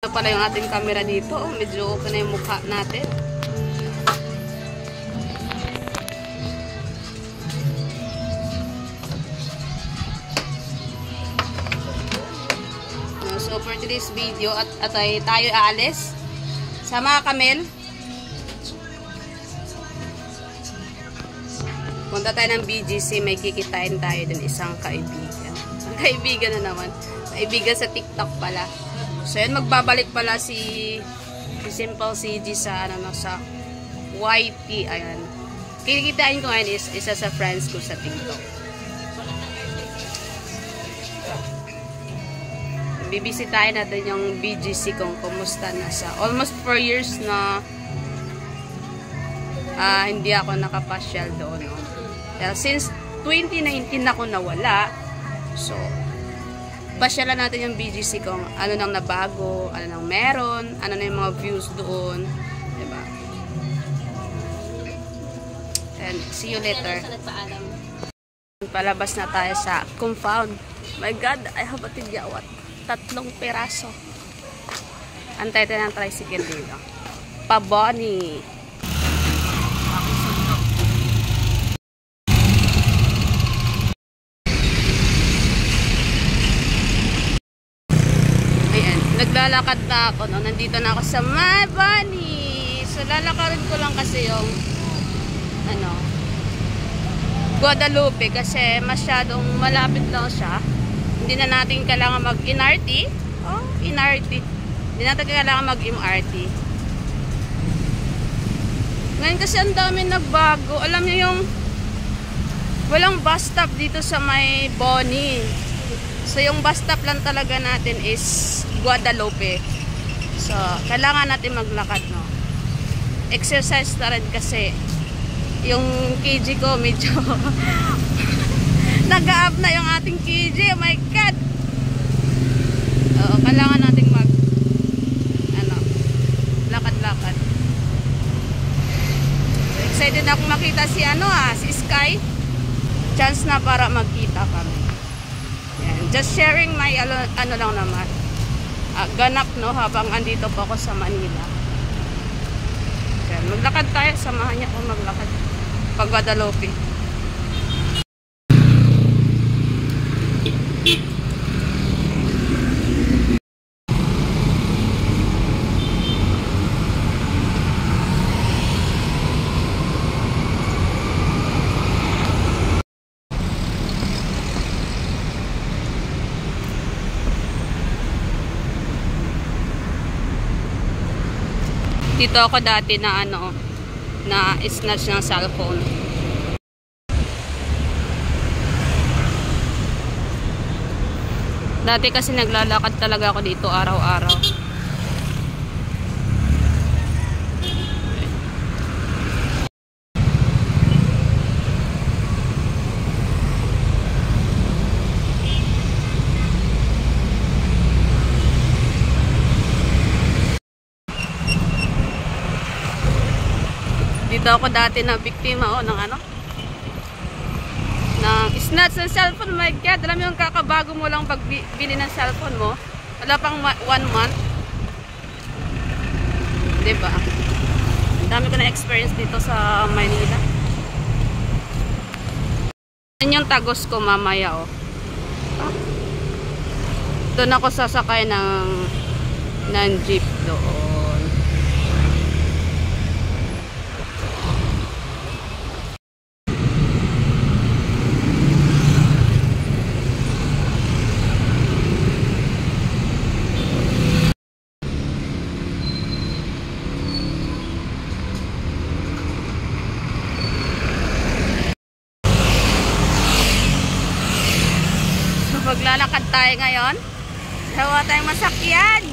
Na pala yung ating camera dito. Medyo okay na yung mukha natin. So for today's video at ay tayo aalis sa mga kamel. Punta tayo ng BGC, may kikitain tayo dun isang kaibigan. Ang kaibigan na naman. Kaibigan sa TikTok pala. So yun, magbabalik pala si Simple CG sa sa YT. Ayan. Kikitain ko ngayon is isa sa friends ko sa TikTok. Bibisitahin natin yung BGC kung kumusta na sa almost 4 years na hindi ako nakapasyal doon. No? Since 2019 ako nawala. So, pasyalan natin yung BGC kung ano nang nabago, ano nang meron, ano na yung mga views doon. Diba? And see you later. Palabas na tayo sa compound. My God, I have a tigyawat. 3 peraso. Antay tayo ng tricycle dito. Pa-Bonnie. Ayan. Naglalakad na ako. No? Nandito na ako sa My Bonnie. So, lalakarin ko lang kasi yung Guadalupe kasi masyadong malapit lang siya. Hindi na natin kailangan mag-MRT. Oh, MRT. Hindi natin kailangan mag-MRT. Ngayon kasi ang dami nagbago. Alam niyo yung walang bus stop dito sa may Bonnie. So yung bus stop lang talaga natin is Guadalupe. So kailangan natin maglakad, no. Exercise na rin kasi yung kg ko medyo nag-up na yung ating kg. Oh my God. Oo, kailangan nating lakad-lakad. So, excited akong makita si si Sky. Chance na para magkita kami. Yan. Just sharing my lang naman. Ganap, no, habang andito po ako sa Manila. Yan. Maglakad tayo. Samahan niya ako maglakad. Pag Guadalupe. Dito ako dati na na snatch ng cellphone. Dati kasi naglalakad talaga ako dito araw-araw. Dito ako dati na biktima ng ng snatch ng cellphone. My God, alam mo yung kakabago mo lang pagbili ng cellphone mo. Wala pang 1 month. Diba? Ang dami ko na experience dito sa Manila. Yan yung tagos ko mamaya, oh. Doon ako sasakay ng jeep doon. Maglalakad tayo ngayon. Hawa tayong masakyan.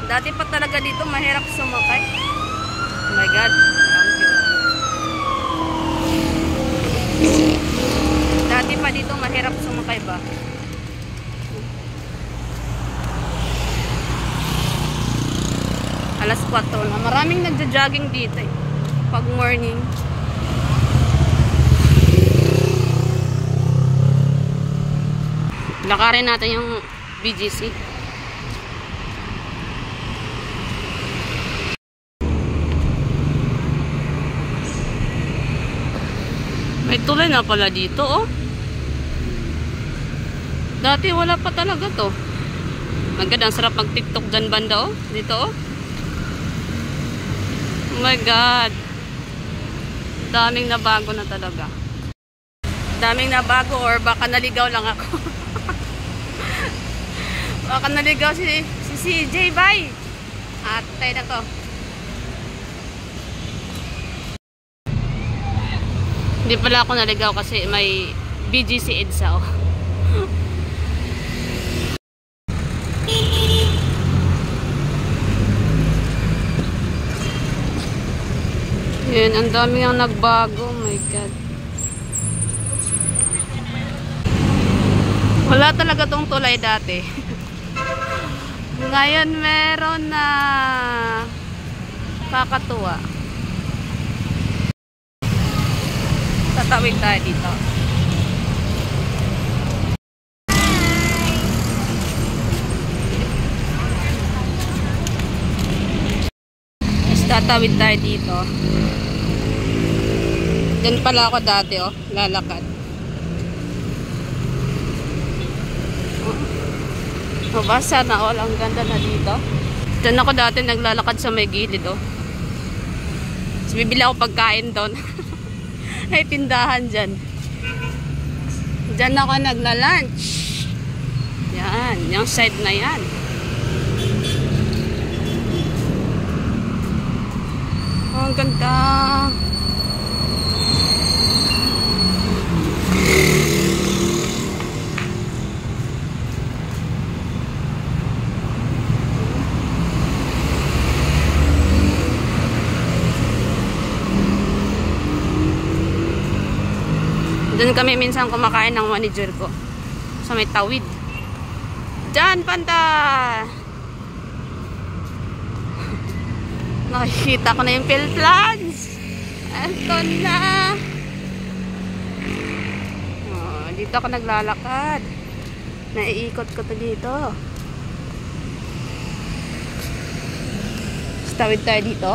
Dati pa talaga dito mahirap sumakay. Oh my God. Dati pa dito mahirap sumakay ba? Alas 4 na. Maraming nagja-jogging dito pag morning. Lakarin natin yung BGC. May tulay na pala dito, oh. Dati wala pa talaga to. Maganda, ang sarap mag-tiktok dyan banda, oh. Dito, oh. Oh my God. Daming nabago na talaga. Daming nabago or baka naligaw lang ako. Baka naligaw si CJ, bye. At tayo na to. Hindi pala ako naligaw kasi may BGC EDSA, oh. Yan, ang dami ang nagbago. Oh my God. Wala talaga tong tulay dati. Ngayon meron na. Kakatuwa. Tatawid tayo dito. Tatawid tayo dito. Diyan pala ako dati, oh. Lalakad. Oh, basa na all. Ang ganda na dito. Diyan ako dati naglalakad sa may gilid, oh. So, bibili ako pagkain doon. May tindahan dyan. Diyan ako nagla-lunch. Yan. Yung side na yan. Oh, ang ganda. Doon kami minsan kumakain ng manager ko. Sa may tawid. Diyan, panta! Nakikita ko na yung field plans. Ito na. Oh, dito ako naglalakad. Naiikot ko to dito. Tawid tayo dito.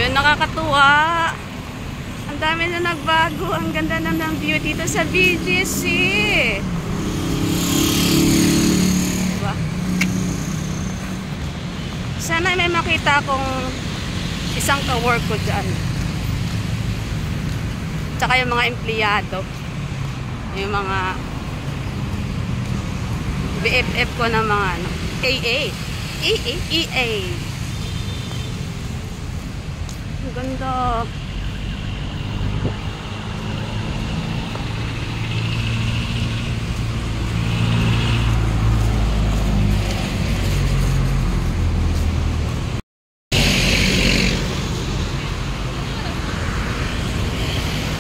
Yun, nakakatuwa. Ang dami na nagbago. Ang ganda na ng view dito sa BGC. Sana may makita akong isang ka-work ko dyan. Tsaka yung mga empleyado. Yung mga BFF ko na mga ano, AA. EA. Ang ganda.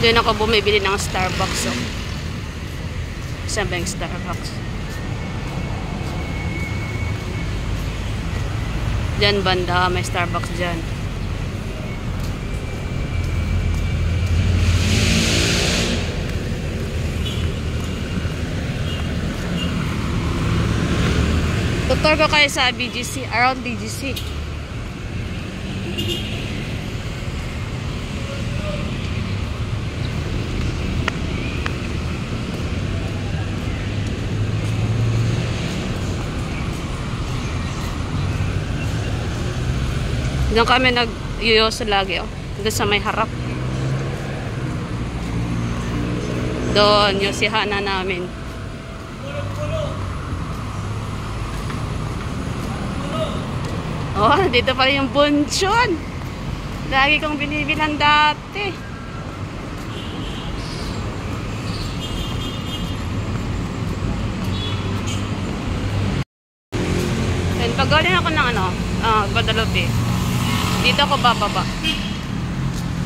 Doon ako bumibili ng Starbucks. Oh. Saan ba yung Starbucks? Diyan banda, may Starbucks dyan. Tutor ko kayo sa BGC, around BGC. Doon kami nag-yoyoso lagi, oh. Doon sa may harap. Doon, yung sihana namin. Oh, dito pala yung Bunchon. Lagi kong binibilan dati. Then, pag galing ako ng ano, Guadalupe. Dito ako bababa.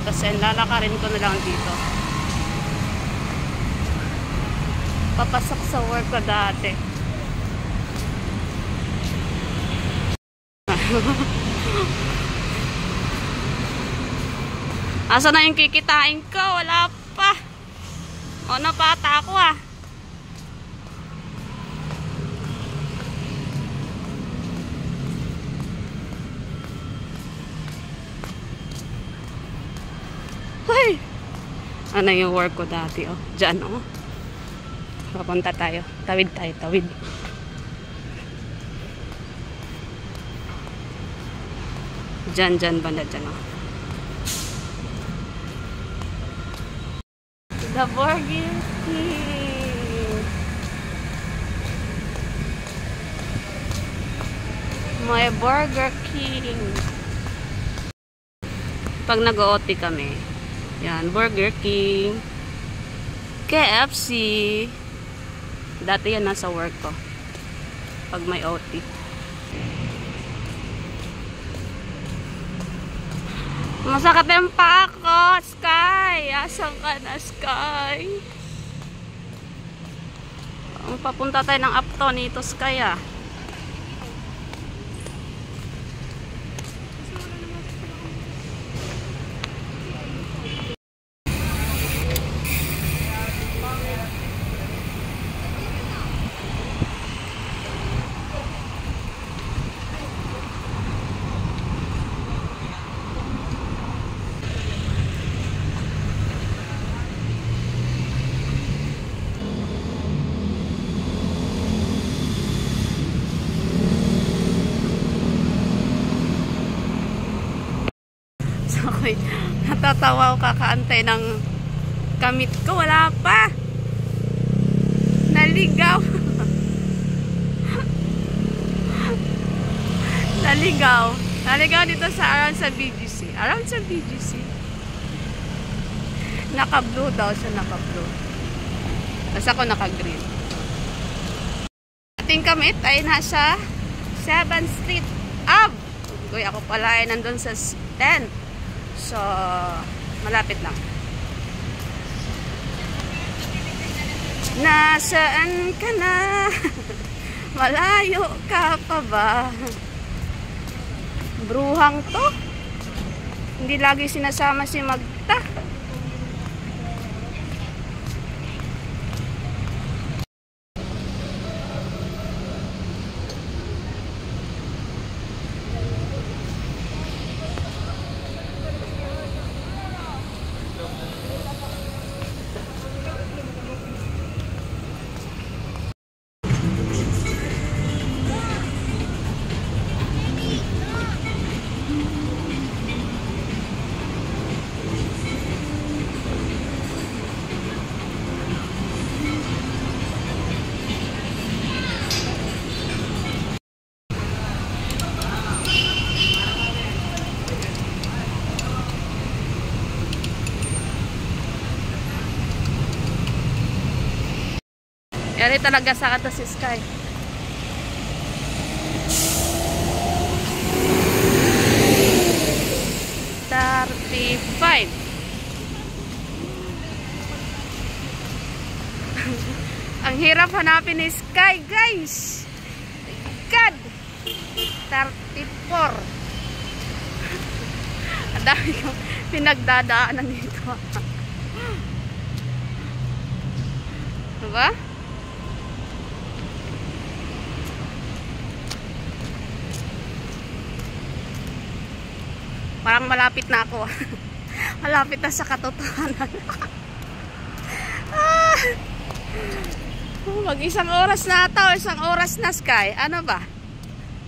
Tapos lalakarin ko na lang dito. Papasok sa work ko dati. Asa na yung kikitain ko? Wala pa. O, napata ako ah. Ano yung work ko dati, oh. Diyan, oh. Papunta tayo. Tawid tayo, tawid. Diyan, banda dyan, oh. The Burger King. May Burger King. Pag nag-OT kami, yan, Burger King, KFC. Dati yan nasa work ko. Pag may OT. Masakit yung paa ko, Sky. Asan ka na, Sky? Papunta tayo ng Upton nito, Sky, ah. Ako'y natatawa ako kakaantay ng kamit ko. Wala pa. Naligaw. Naligaw dito around sa BGC. Around sa BGC. Naka-blue daw siya. Naka-blue. Tapos ako naka-green. Ating kamit ay nasa 7th Street Ave. Uy, ako pala ay nandun sa 10. So, malapit lang. Nasaan ka na? Malayo ka pa ba? Bruhang to. Hindi lagi sinasama si Magta. Yari talaga sa kata si Sky. $35. Ang hirap hanapin ni Sky, guys. God. 34. Ang dami kong pinagdadaanan dito. Diba? Parang malapit na ako. Malapit na sa katotohanan. Mag isang oras na ata o isang oras na, Sky. Ano ba?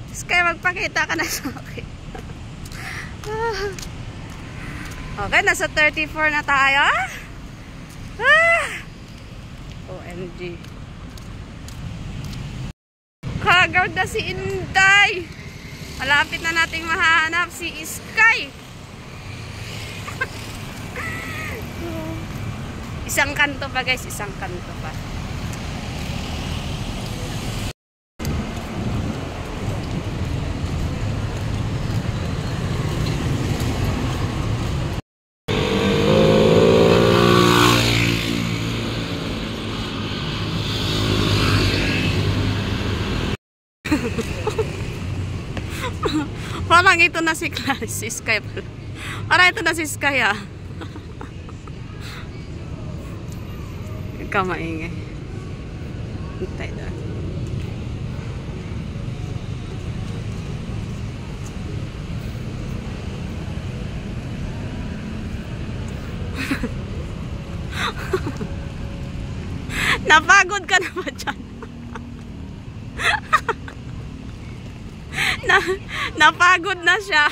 Sky, magpakita ka na sa akin. Okay, nasa 34 na tayo. OMG. Kagawad na si Inday. Malapit na nating mahanap si Sky. Isang kanto pa, guys. Isang kanto pa. Parang ito na si Sky. Parang ito na si Sky, ah. Ikaw maingay. Hintay doon. Napagod ka na ba dyan? Napagod na siya.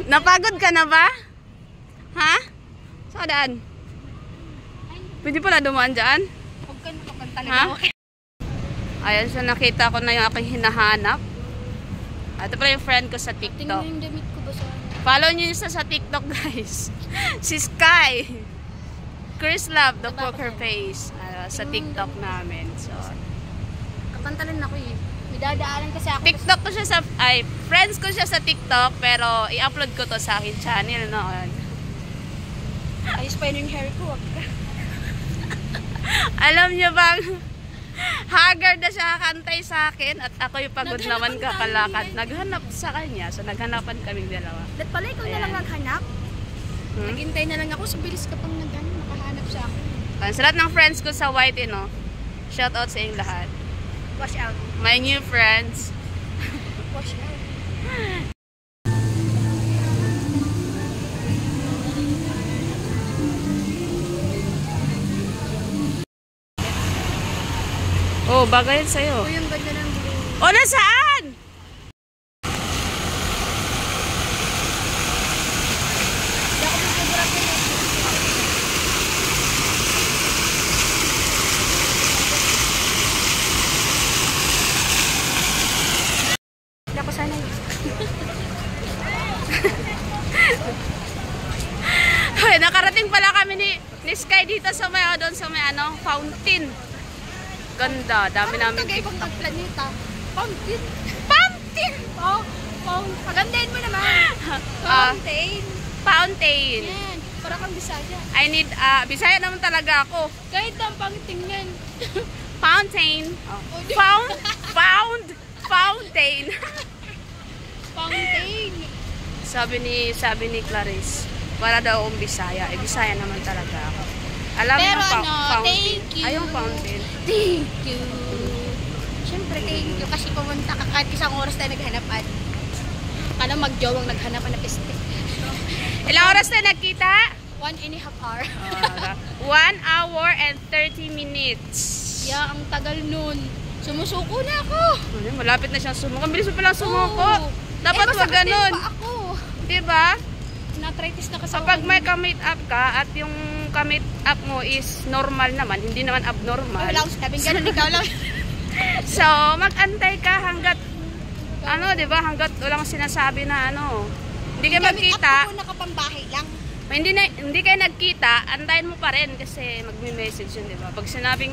Napagod ka na ba? Ha? Saan? Pwede pala dumaan dyan? Huwag ka nakapantala. Ha? Ayan siya, nakita ko na yung aking hinahanap. Ito pala yung friend ko sa TikTok. Tingnan yung damit ko ba sa... Follow nyo yung sa TikTok, guys. Si Sky. Chris Love, the poker face. Sa TikTok namin. So, Kapantalan ako eh. May dadaanan kasi ako. TikTok ko siya sa... Ay, friends ko siya sa TikTok. Pero, i-upload ko to sa akin channel noon. Ayos pa yun yung hair ko. Alam niyo bang... Haggard na siya kakantay sa akin at ako yung pagod naman kakalakad. Naghanap sa kanya. So, naghanapan kaming dalawa. That pala ikaw na lang naghanap? Naghintay na lang ako. So, bilis ka pang nakahanap sa akin. Sa lahat ng friends ko sa White, no? Shout out sa inyong lahat. Wash out. My new friends. Wash out. Oh, bagay yan sa'yo. O, yung ganda ng blue. O, nasaan? Hindi ako magkagurap na yun. Hindi ako sana yun. Hoy, nakarating pala kami ni Sky dito sa may, doon sa may fountain. Ganda, dami namin Tagay-ibang planeta. Fountain. Fountain! Oh, fountain. Pagandahin mo naman. Fountain. Fountain. Yan. Para kang Bisaya. I need, Bisaya naman talaga ako. Kahit ang pangtingnan. Fountain. Oh, Fountain. Fountain. Sabi ni Clarice, para daw akong Bisaya. Bisaya naman talaga ako. Alam Pero mo, fountain. thank you. Ayong fountain. Thank you. Siyempre, thank you. Kasi pumunta ka kahit isang oras tayo naghanapan. Kala magjowang naghanapan na peste. Ilang oras na nagkita? 1.5 hour. 1 hour and 30 minutes. Yeah, ang tagal nun. Sumusuko na ako. Malapit na siyang sumuko. Ang bilis mo palang sumuko. Oo. Dapat wag ganun. Pa ako. Diba? Na-arthritis na kasi Kapag may ka-meet up ka at yung ka-meet up mo is normal naman, hindi naman abnormal. Wala akong sinabing ganun, ikaw lang. So, mag-antay ka hanggat, diba, hanggat walang sinasabi na hindi kayo magkita. Ako nakapambahay lang. Hindi kayo nagkita, antayin mo pa rin kasi magme-message yun, diba? Pag sinabing,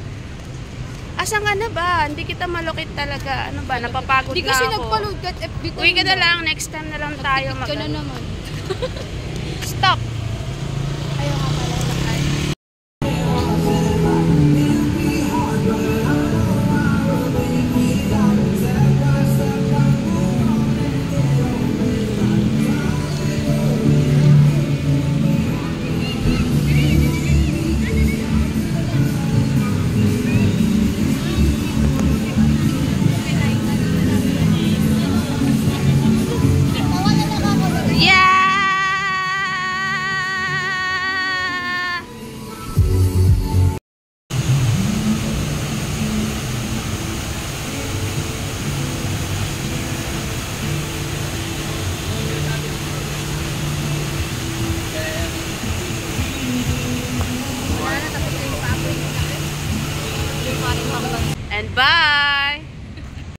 asan ka na ba? Hindi kita malukit talaga. Ano ba? Napapagod Di na kasi ako. nagpa-load that FB. Uwi ka na lang. Next time na lang tayo Ka na naman. Stop. Ayaw nga pala. And bye!